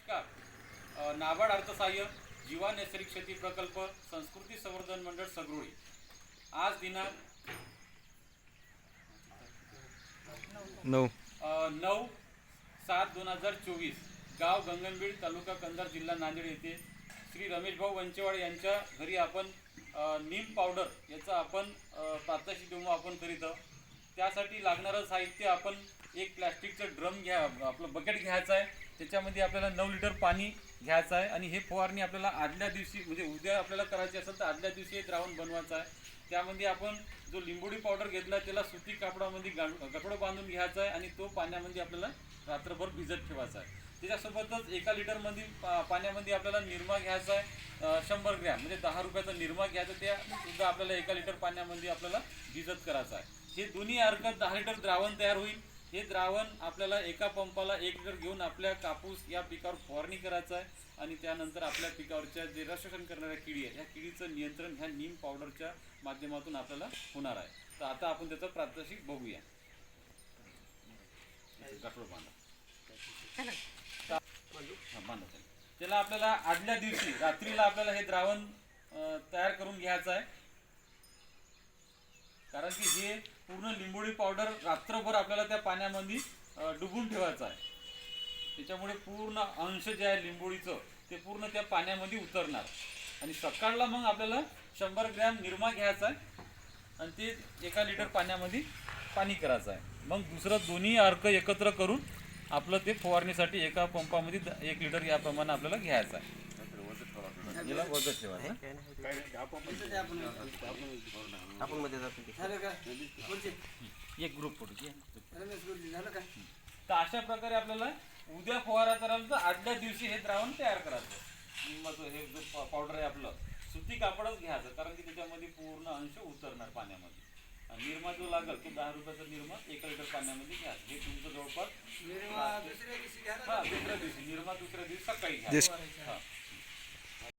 नाबार्ड अर्थसहाय्य जीवा नैसर्गिक शेती प्रकल्प संस्कृती संवर्धन मंडळ सगरोळी आज दिनांक 9/7/2024 गाव गंगनबीड तालुका कंधार जिल्हा नांदेड येथे श्री रमेश भाऊ वंचेवाड यांच्या घरी आपण नीम पावडर याचा आपण प्रात्यक्षिक डेमो आपण करीत आहोत। त्यासाठी लागणारं साहित्य आपण एक प्लास्टिकचं ड्रम आपलं बकेट घ्यायचं आहे, त्याच्यामध्ये आपल्याला 9 लिटर पाणी घ्यायचं आहे आणि हे फवारणी आपल्याला आदल्या दिवशी म्हणजे उद्या आपल्याला करायची असेल तर आदल्या दिवशी हे द्रावण बनवायचं आहे। त्यामध्ये आपण जो लिंबोडी पावडर घेतला त्याला सुती कापडामध्ये कपडा बांधून घ्यायचा आहे आणि तो पाण्यामध्ये आपल्याला रात्रभर भिजत ठेवायचा आहे। त्याच्यासोबतच 1 लिटरमध्ये पाण्यामध्ये आपल्याला निरमा घ्यायचा आहे 100 ग्रॅम म्हणजे 10 रुपयाचा निरमा घ्यायचा, त्या सुद्धा आपल्याला 1 लिटर पाण्यामध्ये आपल्याला भिजत करायचं आहे। हे दोन्ही अर्क 10 लिटर द्रावण तयार होईल। हे द्रावण आपल्याला एका पंपाला 1 लिटर घेऊन आपल्या कापूस या पिकावर फवारणी करायचं आहे आणि त्यानंतर आपल्या पिकावरच्या जे रसशोषण करणाऱ्या किडी आहे या किडीचं नियंत्रण ह्या नीम पावडरच्या माध्यमातून आपल्याला होणार आहे। तर आता आपण त्याचं प्रात्यक्षिक बघूया। त्याला आपल्याला आदल्या दिवशी रात्रीला आपल्याला हे द्रावण तयार करून घ्यायचं आहे, कारण की हे पूर्ण लिंबोडी पावडर रात्रभर आपल्याला त्या पाण्यामध्ये डुबून ठेवायचं आहे। त्याच्यामुळे पूर्ण अंश जे आहे लिंबोडीचं ते पूर्ण त्या पाण्यामध्ये उतरणार आणि सकाळला मग आपल्याला 100 ग्रॅम निरमा घ्यायचा आहे आणि ते 1 लिटर पाण्यामध्ये पाणी करायचं आहे। मग दुसरं दोन्ही अर्क एकत्र करून आपलं ते फवारणीसाठी एका पंपामध्ये 1 लिटर याप्रमाणे आपल्याला घ्यायचं आहे। याला वजन ठेवायचं एक ग्रुप फोटो तर अशा प्रकारे आपल्याला उद्या फवारा करायला तर आदल्या दिवशी हे द्रावण तयार करायचं। निंबाचं हे जो पावडर आहे आपलं सुती कापडच घ्यायचं, कारण की त्याच्यामध्ये पूर्ण अंश उतरणार पाण्यामध्ये। निरमा जो लागेल तो 10 रुपयाचा निरमा 1 लिटर पाण्यामध्ये घ्यायचं। हे तुमचं जवळपास दुसऱ्या दिवशी निरमा दुसऱ्या दिवशी सकाळी घ्या।